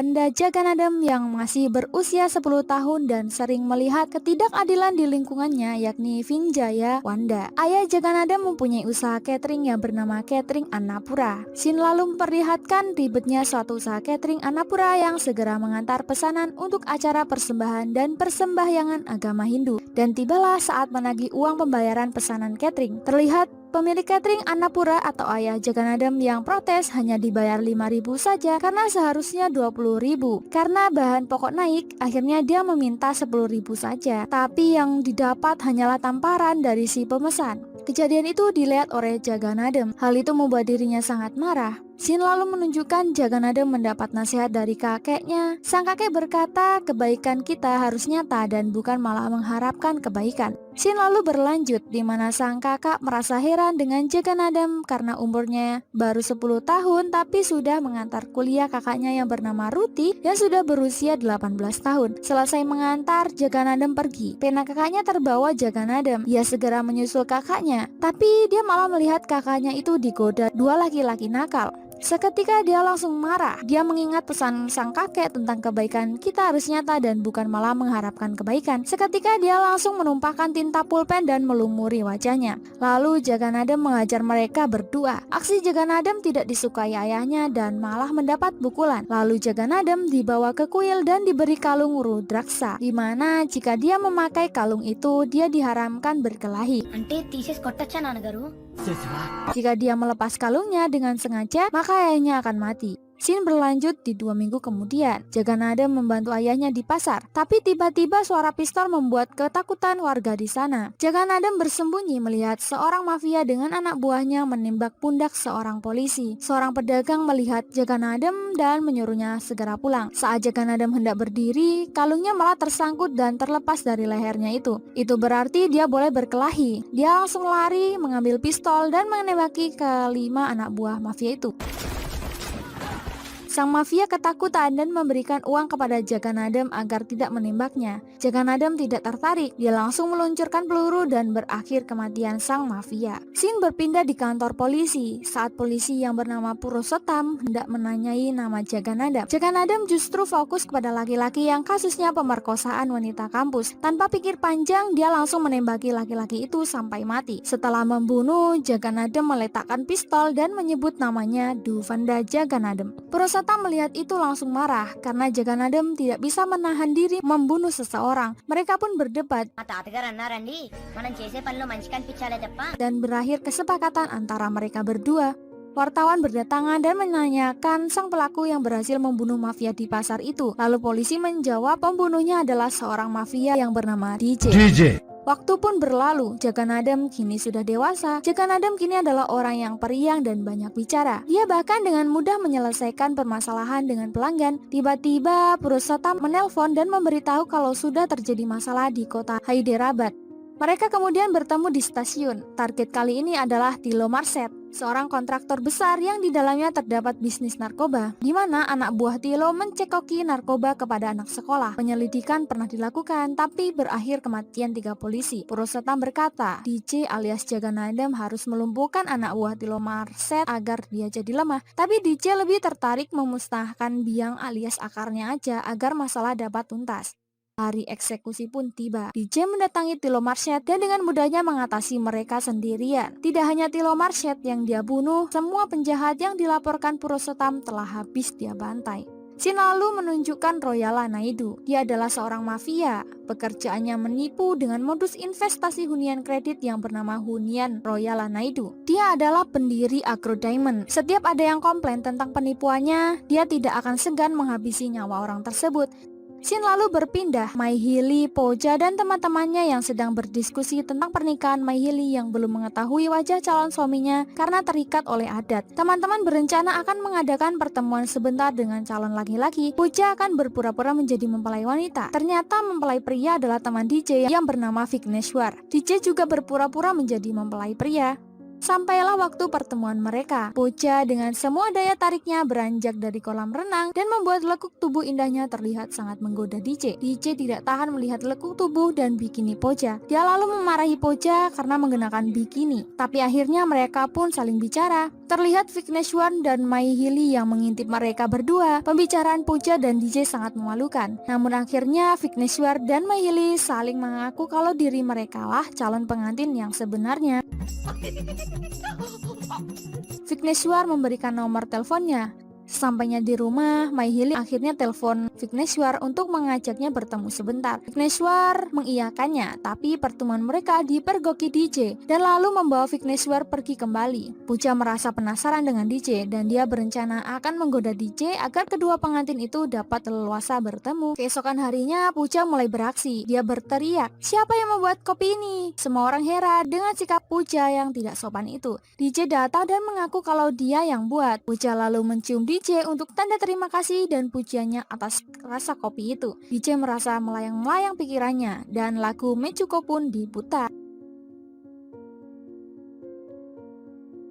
Anda Jaganadam yang masih berusia 10 tahun dan sering melihat ketidakadilan di lingkungannya, yakni Vinjaya Wanda. Ayah Jaganadam mempunyai usaha catering yang bernama Catering Annapura. Scene lalu memperlihatkan ribetnya suatu usaha catering Annapura yang segera mengantar pesanan untuk acara persembahan dan persembahyangan agama Hindu. Dan tibalah saat menagih uang pembayaran pesanan catering. Terlihat pemilik catering Annapura atau ayah Jaganadam yang protes hanya dibayar 5.000 saja karena seharusnya 20.000. Karena bahan pokok naik, akhirnya dia meminta 10.000 saja. Tapi yang didapat hanyalah tamparan dari si pemesan. Kejadian itu dilihat oleh Jaganadam. Hal itu membuat dirinya sangat marah. Scene lalu menunjukkan Jaganadam mendapat nasihat dari kakeknya. Sang kakek berkata, kebaikan kita harus nyata dan bukan malah mengharapkan kebaikan. Scene lalu berlanjut di mana sang kakak merasa heran dengan Jaganadam karena umurnya baru 10 tahun tapi sudah mengantar kuliah kakaknya yang bernama Ruti yang sudah berusia 18 tahun. Selesai mengantar, Jaganadam pergi. Pena kakaknya terbawa Jaganadam. Ia segera menyusul kakaknya, tapi dia malah melihat kakaknya itu digoda dua laki-laki nakal. Seketika dia langsung marah. Dia mengingat pesan sang kakek tentang kebaikan kita harus nyata dan bukan malah mengharapkan kebaikan. Seketika dia langsung menumpahkan tinta pulpen dan melumuri wajahnya. Lalu Jaganadam mengajar mereka berdua. Aksi Jaganadam tidak disukai ayahnya dan malah mendapat pukulan. Lalu Jaganadam dibawa ke kuil dan diberi kalung Rudraksa, di mana jika dia memakai kalung itu dia diharamkan berkelahi. అంటే తీసేసి కొట్టచ్చా నాన్నగారు? Jika dia melepas kalungnya dengan sengaja, maka ayahnya akan mati. Scene berlanjut di 2 minggu kemudian. Jaganadam membantu ayahnya di pasar, tapi tiba-tiba suara pistol membuat ketakutan warga di sana. Jaganadam bersembunyi melihat seorang mafia dengan anak buahnya menembak pundak seorang polisi. Seorang pedagang melihat Jaganadam dan menyuruhnya segera pulang. Saat Jaganadam hendak berdiri, kalungnya malah tersangkut dan terlepas dari lehernya itu. Itu berarti dia boleh berkelahi. Dia langsung lari, mengambil pistol dan menembaki kelima anak buah mafia itu. Sang mafia ketakutan dan memberikan uang kepada Jaganadam agar tidak menembaknya. Jaganadam tidak tertarik, dia langsung meluncurkan peluru dan berakhir kematian sang mafia. Scene berpindah di kantor polisi. Saat polisi yang bernama Purushottam hendak menanyai nama Jaganadam, Jaganadam justru fokus kepada laki-laki yang kasusnya pemerkosaan wanita kampus. Tanpa pikir panjang, dia langsung menembaki laki-laki itu sampai mati. Setelah membunuh, Jaganadam meletakkan pistol dan menyebut namanya Duvanda Jaganadam. Purushottam melihat itu langsung marah karena Jaganadam tidak bisa menahan diri membunuh seseorang. Mereka pun berdebat మా తాతగారు అన్నారండి మనం చేసే పనిలో మంచి కనిపించాలే తప్ప dan berakhir kesepakatan antara mereka berdua. Wartawan berdatangan dan menanyakan sang pelaku yang berhasil membunuh mafia di pasar itu. Lalu polisi menjawab pembunuhnya adalah seorang mafia yang bernama DJ. Waktu pun berlalu, Jaganadam kini sudah dewasa. Jaganadam kini adalah orang yang periang dan banyak bicara. Dia bahkan dengan mudah menyelesaikan permasalahan dengan pelanggan. Tiba-tiba Purushottam menelpon dan memberitahu kalau sudah terjadi masalah di kota Hyderabad. Mereka kemudian bertemu di stasiun. Target kali ini adalah Tilo Marset, seorang kontraktor besar yang di dalamnya terdapat bisnis narkoba, di mana anak buah Tilo mencekoki narkoba kepada anak sekolah. Penyelidikan pernah dilakukan, tapi berakhir kematian 3 polisi. Purushottam berkata, DJ alias Jaganadam harus melumpuhkan anak buah Tilo Marset agar dia jadi lemah. Tapi DJ lebih tertarik memusnahkan biang alias akarnya aja agar masalah dapat tuntas. Hari eksekusi pun tiba. DJ mendatangi Tilo Marset dan dengan mudahnya mengatasi mereka sendirian. Tidak hanya Tilo Marset yang dia bunuh, semua penjahat yang dilaporkan Purushottam telah habis dia bantai. Scene lalu menunjukkan Royala Naidu. Dia adalah seorang mafia. Pekerjaannya menipu dengan modus investasi hunian kredit yang bernama Hunian Royala Naidu. Dia adalah pendiri Agro Diamond. Setiap ada yang komplain tentang penipuannya, dia tidak akan segan menghabisi nyawa orang tersebut. Scene lalu berpindah. Maihili, Pooja, dan teman-temannya yang sedang berdiskusi tentang pernikahan Maihili yang belum mengetahui wajah calon suaminya karena terikat oleh adat. Teman-teman berencana akan mengadakan pertemuan sebentar dengan calon laki-laki. Pooja akan berpura-pura menjadi mempelai wanita. Ternyata mempelai pria adalah teman DJ yang bernama Vigneshwar. DJ juga berpura-pura menjadi mempelai pria. Sampailah waktu pertemuan mereka. Puja dengan semua daya tariknya beranjak dari kolam renang dan membuat lekuk tubuh indahnya terlihat sangat menggoda DJ. DJ tidak tahan melihat lekuk tubuh dan bikini Puja. Dia lalu memarahi Puja karena mengenakan bikini. Tapi akhirnya mereka pun saling bicara. Terlihat Vigneswar dan Mai Hili yang mengintip mereka berdua. Pembicaraan Puja dan DJ sangat memalukan. Namun akhirnya Vigneswar dan Mai Hili saling mengaku kalau diri mereka lah calon pengantin yang sebenarnya. Vigneswar memberikan nomor teleponnya. Sampainya di rumah, Mai Hili akhirnya telepon Vigneswar untuk mengajaknya bertemu sebentar. Vigneswar mengiyakannya, tapi pertemuan mereka dipergoki DJ dan lalu membawa Vigneswar pergi kembali. Puja merasa penasaran dengan DJ dan dia berencana akan menggoda DJ agar kedua pengantin itu dapat leluasa bertemu. Keesokan harinya, Puja mulai beraksi. Dia berteriak, "Siapa yang membuat kopi ini?" Semua orang heran dengan sikap Puja yang tidak sopan itu. DJ datang dan mengaku kalau dia yang buat. Puja lalu mencium DJ untuk tanda terima kasih dan pujiannya atas rasa kopi itu. DJ merasa melayang-layang pikirannya dan lagu Mechuko pun diputar.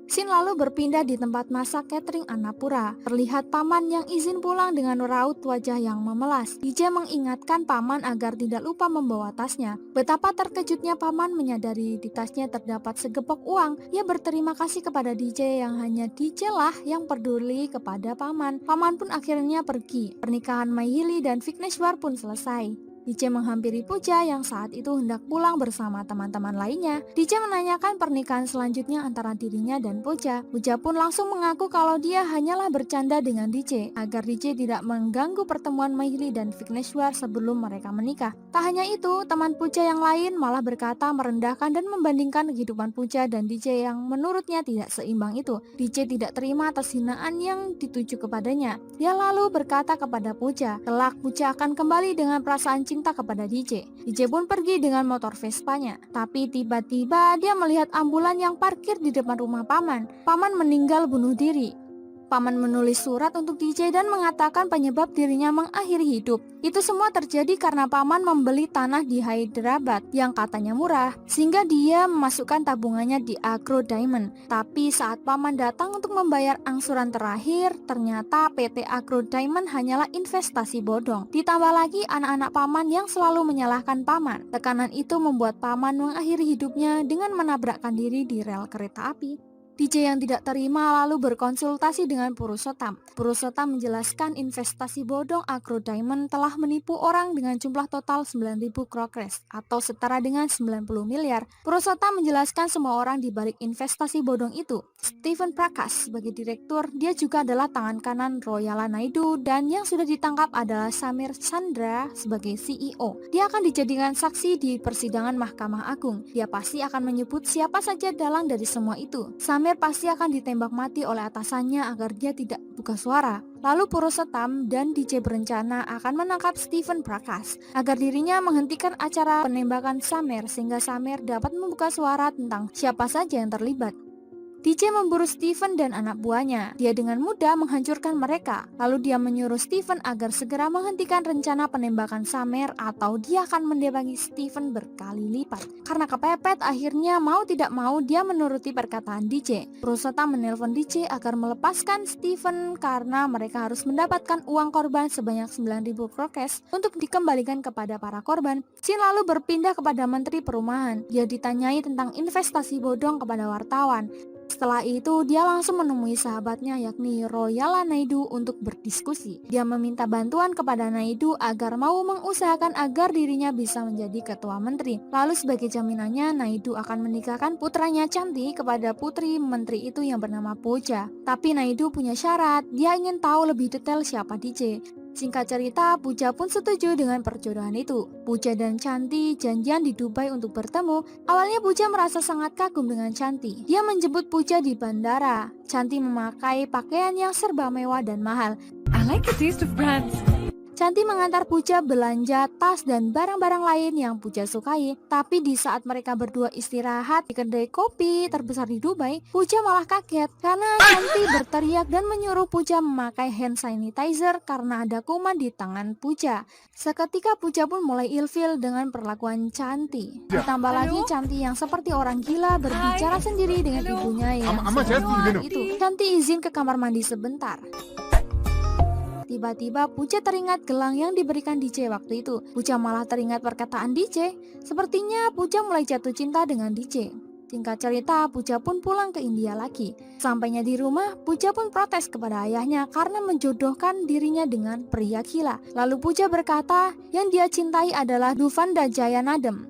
Scene lalu berpindah di tempat masak catering Annapura. Terlihat paman yang izin pulang dengan raut wajah yang memelas. DJ mengingatkan paman agar tidak lupa membawa tasnya. Betapa terkejutnya paman menyadari di tasnya terdapat segepok uang. Ia berterima kasih kepada DJ yang hanya DJ lah yang peduli kepada paman. Paman pun akhirnya pergi. Pernikahan Mai Hili dan Vigneswar pun selesai. DJ menghampiri Puja yang saat itu hendak pulang bersama teman-teman lainnya. DJ menanyakan pernikahan selanjutnya antara dirinya dan Puja. Puja pun langsung mengaku kalau dia hanyalah bercanda dengan DJ agar DJ tidak mengganggu pertemuan Mai Hili dan Vigneswar sebelum mereka menikah. Tak hanya itu, teman Puja yang lain malah berkata merendahkan dan membandingkan kehidupan Puja dan DJ yang menurutnya tidak seimbang itu. DJ tidak terima atas hinaan yang dituju kepadanya. Dia lalu berkata kepada Puja, kelak Puja akan kembali dengan perasaan cinta kepada DJ. DJ pun pergi dengan motor Vespanya. Tapi tiba-tiba dia melihat ambulan yang parkir di depan rumah paman. Paman meninggal bunuh diri. Paman menulis surat untuk DJ dan mengatakan penyebab dirinya mengakhiri hidup. Itu semua terjadi karena paman membeli tanah di Hyderabad yang katanya murah, sehingga dia memasukkan tabungannya di Agro Diamond. Tapi saat paman datang untuk membayar angsuran terakhir, ternyata PT Agro Diamond hanyalah investasi bodong. Ditambah lagi anak-anak paman yang selalu menyalahkan paman. Tekanan itu membuat paman mengakhiri hidupnya dengan menabrakkan diri di rel kereta api. DJ yang tidak terima lalu berkonsultasi dengan Purushottam. Purushottam menjelaskan investasi bodong Agro Diamond telah menipu orang dengan jumlah total 9.000 crores atau setara dengan 90 miliar. Purushottam menjelaskan semua orang di balik investasi bodong itu. Stephen Prakash sebagai direktur, dia juga adalah tangan kanan Royala Naidu, dan yang sudah ditangkap adalah Samir Chandra sebagai CEO. Dia akan dijadikan saksi di persidangan Mahkamah Agung. Dia pasti akan menyebut siapa saja dalang dari semua itu. Samir pasti akan ditembak mati oleh atasannya agar dia tidak buka suara. Lalu Purushottam dan DJ berencana akan menangkap Stephen Prakash agar dirinya menghentikan acara penembakan Samir sehingga Samir dapat membuka suara tentang siapa saja yang terlibat. DJ memburu Stephen dan anak buahnya. Dia dengan mudah menghancurkan mereka. Lalu dia menyuruh Stephen agar segera menghentikan rencana penembakan Samir atau dia akan mendebangi Stephen berkali lipat. Karena kepepet, akhirnya mau tidak mau dia menuruti perkataan DJ. Purushottam menelpon DJ agar melepaskan Stephen karena mereka harus mendapatkan uang korban sebanyak 9.000 crores untuk dikembalikan kepada para korban. Scene lalu berpindah kepada Menteri Perumahan. Dia ditanyai tentang investasi bodong kepada wartawan. Setelah itu, dia langsung menemui sahabatnya yakni Royala Naidu untuk berdiskusi. Dia meminta bantuan kepada Naidu agar mau mengusahakan agar dirinya bisa menjadi ketua menteri. Lalu sebagai jaminannya, Naidu akan menikahkan putranya Chanti kepada putri menteri itu yang bernama Puja. Tapi Naidu punya syarat, dia ingin tahu lebih detail siapa DJ. Singkat cerita, Puja pun setuju dengan perjodohan itu. Puja dan Chanti janjian di Dubai untuk bertemu. Awalnya Puja merasa sangat kagum dengan Chanti. Dia menjemput Puja di bandara. Chanti memakai pakaian yang serba mewah dan mahal. I like the taste of brands. Chanti mengantar Pooja belanja tas dan barang-barang lain yang Pooja sukai. Tapi di saat mereka berdua istirahat di kedai kopi terbesar di Dubai, Pooja malah kaget karena Chanti berteriak dan menyuruh Pooja memakai hand sanitizer karena ada kuman di tangan Pooja. Seketika Pooja pun mulai ilfil dengan perlakuan Chanti. Ditambah lagi Chanti yang seperti orang gila berbicara sendiri dengan ibunya yang sedang itu. Chanti izin ke kamar mandi sebentar. Tiba-tiba Pooja teringat gelang yang diberikan DJ waktu itu. Pooja malah teringat perkataan DJ. Sepertinya Pooja mulai jatuh cinta dengan DJ. Singkat cerita, Pooja pun pulang ke India lagi. Sampainya di rumah, Pooja pun protes kepada ayahnya karena menjodohkan dirinya dengan pria gila. Lalu Pooja berkata, yang dia cintai adalah Duvanda Jayanadam.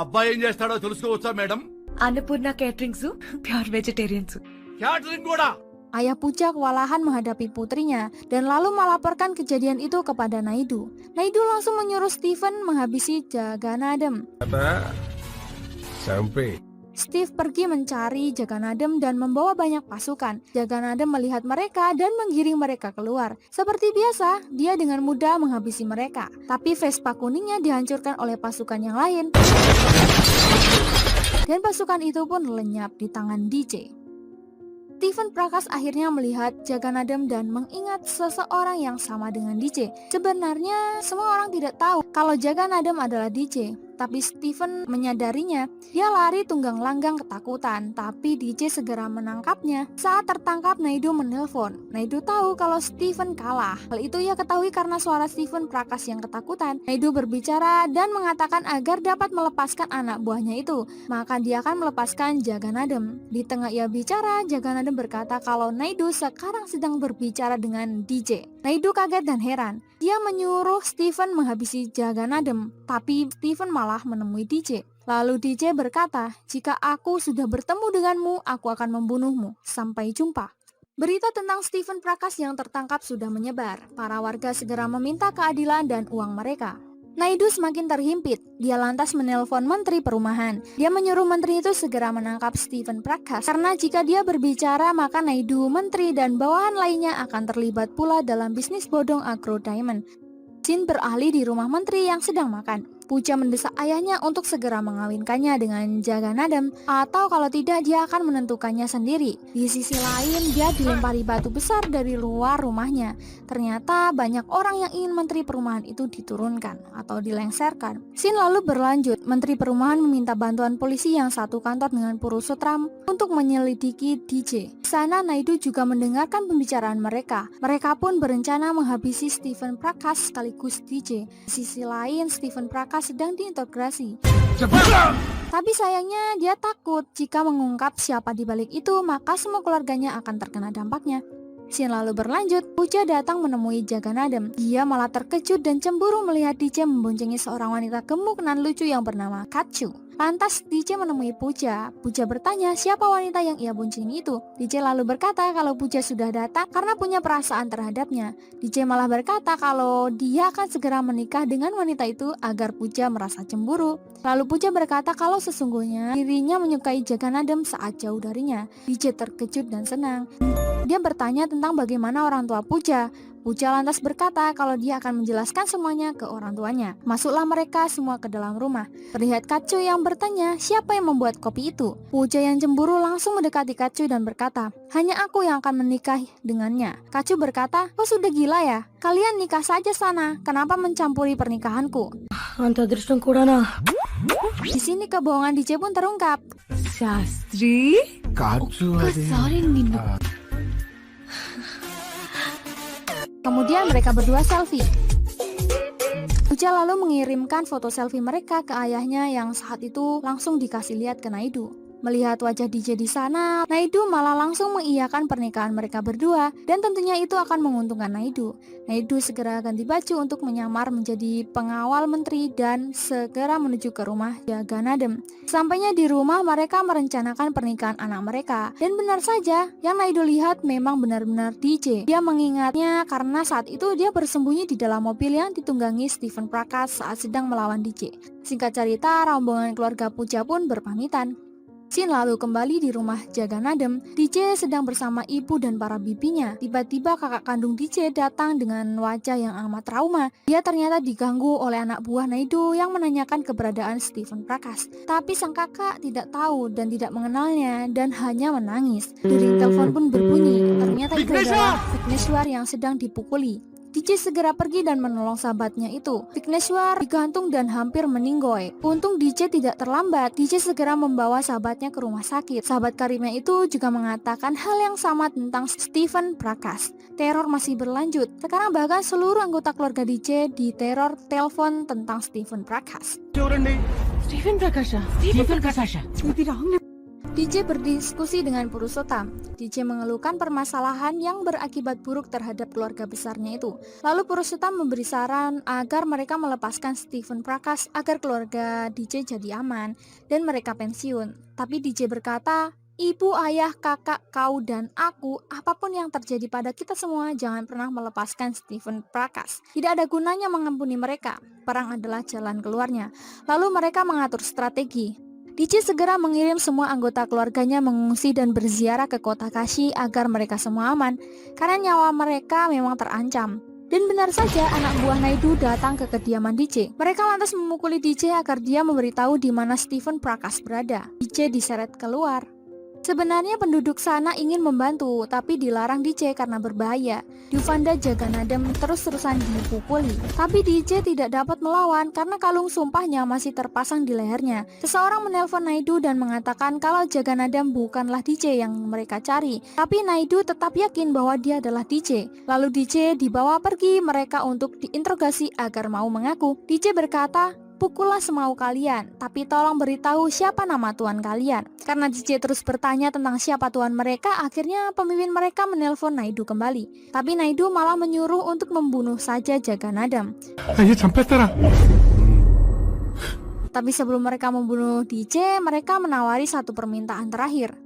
అబ్బాయి ఏం చేస్తాడో తెలుసుకోవచ్చా madam? Annapurna caterings pure vegetarians. Catering కూడా. Ayah Pooja kewalahan menghadapi putrinya dan lalu melaporkan kejadian itu kepada Naidu. Naidu langsung menyuruh Stephen menghabisi Jagannatham. Sampai Steve pergi mencari Jagannatham dan membawa banyak pasukan. Jagannatham melihat mereka dan menggiring mereka keluar. Seperti biasa, dia dengan mudah menghabisi mereka. Tapi Vespa kuningnya dihancurkan oleh pasukan yang lain. Dan pasukan itu pun lenyap di tangan DJ. Stephen Prakash akhirnya melihat Jagannatham dan mengingat seseorang yang sama dengan DJ. Sebenarnya semua orang tidak tahu kalau Jagannatham adalah DJ. Tapi Stephen menyadarinya. Dia lari tunggang langgang ketakutan, tapi DJ segera menangkapnya. Saat tertangkap, Naidu menelpon. Naidu tahu kalau Stephen kalah. Hal itu ia ketahui karena suara Stephen Prakash yang ketakutan. Naidu berbicara dan mengatakan agar dapat melepaskan anak buahnya itu, maka dia akan melepaskan Jagannatham. Di tengah ia bicara, Jagannatham berkata kalau Naidu sekarang sedang berbicara dengan DJ. Naidu kaget dan heran. Dia menyuruh Stephen menghabisi Jagannatham, tapi Stephen malah menemui DJ. Lalu DJ berkata, jika aku sudah bertemu denganmu, aku akan membunuhmu. Sampai jumpa. Berita tentang Stephen Prakash yang tertangkap sudah menyebar. Para warga segera meminta keadilan dan uang mereka. Naidu semakin terhimpit. Dia lantas menelpon Menteri Perumahan. Dia menyuruh menteri itu segera menangkap Stephen Prakash. Karena jika dia berbicara, maka Naidu, menteri, dan bawahan lainnya akan terlibat pula dalam bisnis bodong Agro Diamond. Jin berahli di rumah menteri yang sedang makan. Pooja mendesak ayahnya untuk segera mengawinkannya dengan Jagannatham, atau kalau tidak dia akan menentukannya sendiri. Di sisi lain, dia dilempari batu besar dari luar rumahnya. Ternyata banyak orang yang ingin Menteri Perumahan itu diturunkan atau dilengserkan. Scene lalu berlanjut. Menteri Perumahan meminta bantuan polisi yang satu kantor dengan Purusutram untuk menyelidiki DJ. Di sana Naidu juga mendengarkan pembicaraan mereka. Mereka pun berencana menghabisi Stephen Prakash sekaligus DJ. Di sisi lain, Stephen Prakash sedang diintegrasi. Tapi sayangnya dia takut jika mengungkap siapa di balik itu, maka semua keluarganya akan terkena dampaknya. Scene lalu berlanjut. Pooja datang menemui Jagannatham. Dia malah terkejut dan cemburu melihat DJ memboncengi seorang wanita gemuk dan lucu yang bernama Kachu. Lantas DJ menemui Pooja. Pooja bertanya siapa wanita yang ia boncengi itu. DJ lalu berkata kalau Pooja sudah datang karena punya perasaan terhadapnya. DJ malah berkata kalau dia akan segera menikah dengan wanita itu agar Pooja merasa cemburu. Lalu Pooja berkata kalau sesungguhnya dirinya menyukai Jagannatham saat jauh darinya. DJ terkejut dan senang. Dia bertanya tentang bagaimana orang tua Pooja. Pooja lantas berkata kalau dia akan menjelaskan semuanya ke orang tuanya. Masuklah mereka semua ke dalam rumah. Terlihat Kacu yang bertanya siapa yang membuat kopi itu. Pooja yang cemburu langsung mendekati Kacu dan berkata, hanya aku yang akan menikah dengannya. Kacu berkata, kau sudah gila ya? Kalian nikah saja sana. Kenapa mencampuri pernikahanku? అంత అదృష్టం కూడానా? Di sini kebohongan DJ pun terungkap. Sastry ఒక్కసారి నిన్ను Kemudian mereka berdua selfie. Pooja lalu mengirimkan foto selfie mereka ke ayahnya yang saat itu langsung dikasih lihat ke Naidu. Melihat wajah DJ di sana, Naidu malah langsung mengiyakan pernikahan mereka berdua dan tentunya itu akan menguntungkan Naidu. Naidu segera ganti baju untuk menyamar menjadi pengawal menteri dan segera menuju ke rumah Jagannatham. Sampainya di rumah mereka merencanakan pernikahan anak mereka. Dan benar saja, yang Naidu lihat memang benar-benar DJ. Dia mengingatnya karena saat itu dia bersembunyi di dalam mobil yang ditunggangi Stephen Prakash saat sedang melawan DJ. Singkat cerita, rombongan keluarga Pooja pun berpamitan. Scene lalu kembali di rumah Jaga Nadem. DJ sedang bersama ibu dan para bibinya. Tiba-tiba kakak kandung DJ datang dengan wajah yang amat trauma. Dia ternyata diganggu oleh anak buah Naidu yang menanyakan keberadaan Stephen Prakash. Tapi sang kakak tidak tahu dan tidak mengenalnya dan hanya menangis. Dering telepon pun berbunyi. Ternyata itu adalah Vigneshwar yang sedang dipukuli. DJ segera pergi dan menolong sahabatnya itu. Vigneshwar digantung dan hampir meninggoy. Untung DJ tidak terlambat. DJ segera membawa sahabatnya ke rumah sakit. Sahabat karibnya itu juga mengatakan hal yang sama tentang Stephen Prakash. Teror masih berlanjut. Sekarang bahkan seluruh anggota keluarga DJ diteror telepon tentang Stephen Prakash. Stephen Prakasha. Stephen Prakasha. DJ berdiskusi dengan Purushottam. DJ mengeluhkan permasalahan yang berakibat buruk terhadap keluarga besarnya itu. Lalu Purushottam memberi saran agar mereka melepaskan Stephen Prakash agar keluarga DJ jadi aman dan mereka pensiun. Tapi DJ berkata, ibu, ayah, kakak, kau, dan aku, apapun yang terjadi pada kita semua, jangan pernah melepaskan Stephen Prakash. Tidak ada gunanya mengampuni mereka. Perang adalah jalan keluarnya. Lalu mereka mengatur strategi. DJ segera mengirim semua anggota keluarganya mengungsi dan berziarah ke kota Kashi agar mereka semua aman, karena nyawa mereka memang terancam. Dan benar saja anak buah Naidu datang ke kediaman DJ. Mereka lantas memukuli DJ agar dia memberitahu di mana Stephen Prakash berada. DJ diseret keluar. Sebenarnya penduduk sana ingin membantu, tapi dilarang DJ karena berbahaya. Duvanda Jaga Nadem terus-terusan dipukuli. Tapi DJ tidak dapat melawan karena kalung sumpahnya masih terpasang di lehernya. Seseorang menelpon Naidu dan mengatakan kalau Jaga Nadem bukanlah DJ yang mereka cari. Tapi Naidu tetap yakin bahwa dia adalah DJ. Lalu DJ dibawa pergi mereka untuk diinterogasi agar mau mengaku. DJ berkata, pukullah semau kalian, tapi tolong beritahu siapa nama tuan kalian. Karena DJ terus bertanya tentang siapa tuan mereka, akhirnya pemimpin mereka menelpon Naidu kembali. Tapi Naidu malah menyuruh untuk membunuh saja Jaga Nadem. Tapi sebelum mereka membunuh DJ, mereka menawari satu permintaan terakhir.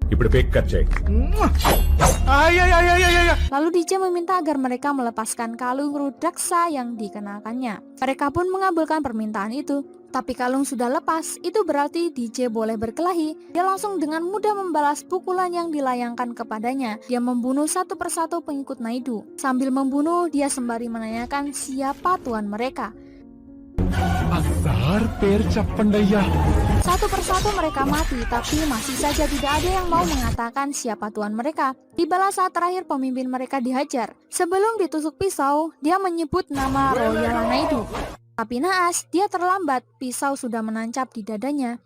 Lalu DJ meminta agar mereka melepaskan kalung Rudraksa yang dikenakannya. Mereka pun mengabulkan permintaan itu. Tapi kalung sudah lepas, itu berarti DJ boleh berkelahi. Dia langsung dengan mudah membalas pukulan yang dilayangkan kepadanya. Dia membunuh satu persatu pengikut Naidu. Sambil membunuh, dia sembari menanyakan siapa tuan mereka. Satu persatu mereka mati, tapi masih saja tidak ada yang mau mengatakan siapa tuan mereka. Tibalah saat terakhir pemimpin mereka dihajar. Sebelum ditusuk pisau, dia menyebut nama Royal Naidu. Tapi naas, dia terlambat. Pisau sudah menancap di dadanya.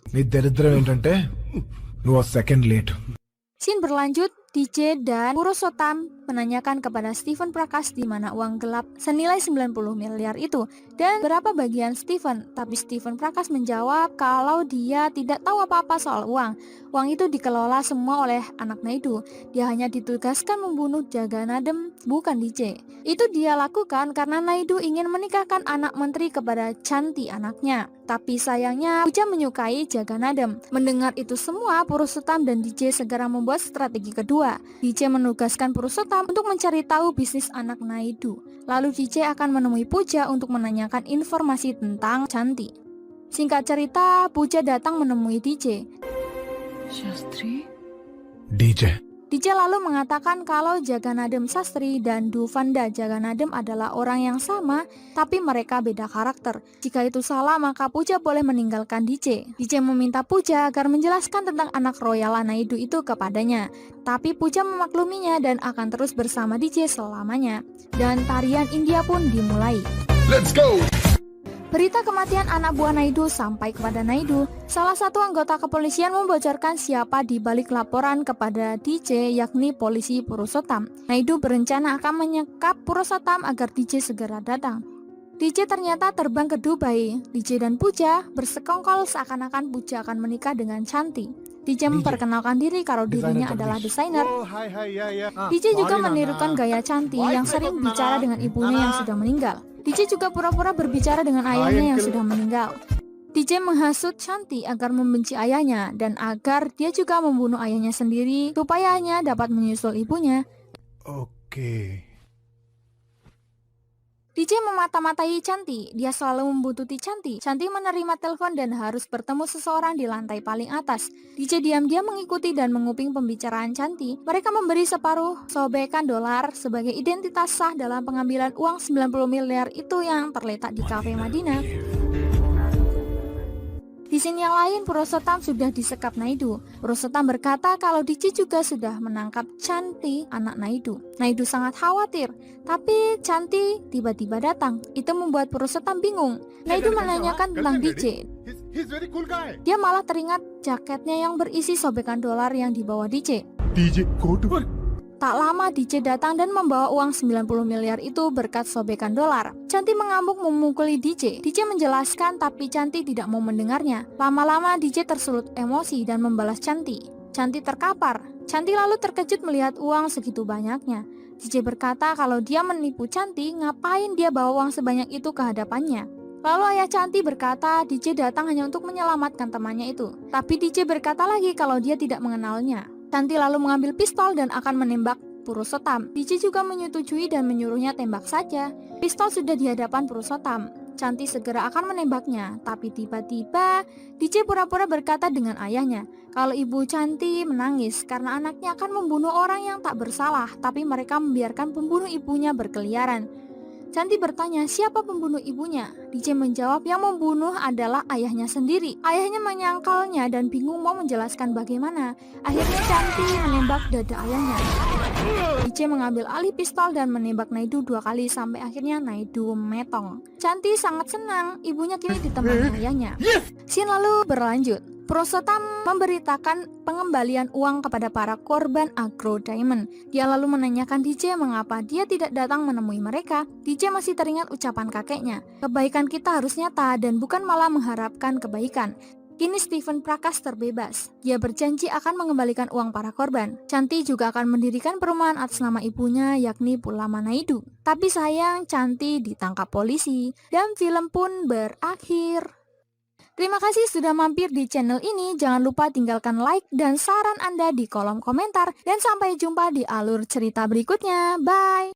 Scene berlanjut, DJ dan Purushottam menanyakan kepada Stephen Prakash di mana uang gelap senilai 90 miliar itu dan berapa bagian Stephen. Tapi Stephen Prakash menjawab kalau dia tidak tahu apa-apa soal uang. Uang itu dikelola semua oleh anak Naidu. Dia hanya ditugaskan membunuh Jaga Nadem, bukan DJ. Itu dia lakukan karena Naidu ingin menikahkan anak menteri kepada Chanti anaknya. Tapi sayangnya Puja menyukai Jaga Nadem. Mendengar itu semua, Purushottam dan DJ segera membuat strategi kedua. DJ menugaskan Purushottam untuk mencari tahu bisnis anak Naidu. Lalu DJ akan menemui Puja untuk menanyakan informasi tentang Chanti. Singkat cerita, Puja datang menemui DJ. Shastri? DJ lalu mengatakan kalau Jaga Nadem Sastri dan Duvanda Jaga Nadem adalah orang yang sama, tapi mereka beda karakter. Jika itu salah, maka Puja boleh meninggalkan DJ. DJ meminta Puja agar menjelaskan tentang anak Royal Naidu itu kepadanya. Tapi Puja memakluminya dan akan terus bersama DJ selamanya. Dan tarian India pun dimulai. Let's go! Berita kematian anak buah Naidu sampai kepada Naidu. Salah satu anggota kepolisian membocorkan siapa di balik laporan kepada DJ, yakni polisi Purushottam. Naidu berencana akan menyekap Purushottam agar DJ segera datang. DJ ternyata terbang ke Dubai. DJ dan Puja bersekongkol seakan-akan Puja akan menikah dengan Chanti. DJ memperkenalkan diri kalau dirinya adalah desainer. DJ juga menirukan gaya Chanti yang sering bicara dengan ibunya yang sudah meninggal. DJ juga pura-pura berbicara dengan ayahnya yang sudah meninggal. DJ menghasut Chanti agar membenci ayahnya dan agar dia juga membunuh ayahnya sendiri supaya hanya dapat menyusul ibunya. DJ memata-matai Cantik, dia selalu membuntuti Cantik. Cantik menerima telepon dan harus bertemu seseorang di lantai paling atas. DJ diam-diam mengikuti dan menguping pembicaraan Cantik. Mereka memberi separuh sobekan dolar sebagai identitas sah dalam pengambilan uang 90 miliar itu yang terletak di kafe Madinah. Di sini yang lain, Purushottam sudah disekap Naidu. Purushottam berkata kalau DJ juga sudah menangkap Cantik, anak Naidu. Naidu sangat khawatir, tapi Cantik tiba-tiba datang. Itu membuat Purushottam bingung. Naidu menanyakan tentang DJ. He's very cool guy. Dia malah teringat jaketnya yang berisi sobekan dolar yang dibawa DJ. DJ, go to. Tak lama DJ datang dan membawa uang 90 miliar itu berkat sobekan dolar. Cantik mengamuk memukuli DJ. DJ menjelaskan tapi Cantik tidak mau mendengarnya. Lama-lama DJ tersulut emosi dan membalas Cantik. Cantik terkapar. Cantik lalu terkejut melihat uang segitu banyaknya. DJ berkata kalau dia menipu Cantik, ngapain dia bawa uang sebanyak itu ke hadapannya. Lalu ayah Cantik berkata DJ datang hanya untuk menyelamatkan temannya itu. Tapi DJ berkata lagi kalau dia tidak mengenalnya. Cantik lalu mengambil pistol dan akan menembak Purushottam. DJ juga menyetujui dan menyuruhnya tembak saja. Pistol sudah di hadapan Purushottam. Cantik segera akan menembaknya, tapi tiba-tiba DJ pura-pura berkata dengan ayahnya kalau ibu Cantik menangis karena anaknya akan membunuh orang yang tak bersalah, tapi mereka membiarkan pembunuh ibunya berkeliaran. Cantik bertanya siapa pembunuh ibunya. DJ menjawab yang membunuh adalah ayahnya sendiri. Ayahnya menyangkalnya dan bingung mau menjelaskan bagaimana. Akhirnya Cantik menembak dada ayahnya. DJ mengambil alih pistol dan menembak Naidu 2 kali sampai akhirnya Naidu metong. Cantik sangat senang, ibunya kini ditemani ayahnya. Scene lalu berlanjut. Purushottam memberitakan pengembalian uang kepada para korban Agro Diamond. Dia lalu menanyakan DJ mengapa dia tidak datang menemui mereka. DJ masih teringat ucapan kakeknya, kebaikan kita harus nyata dan bukan malah mengharapkan kebaikan. Kini Stephen Prakash terbebas. Dia berjanji akan mengembalikan uang para korban. Cantik juga akan mendirikan perumahan atas nama ibunya yakni Pulama Naidu. Tapi sayang Cantik ditangkap polisi dan film pun berakhir. Terima kasih sudah mampir di channel ini. Jangan lupa tinggalkan like dan saran Anda di kolom komentar. Dan sampai jumpa di alur cerita berikutnya. Bye!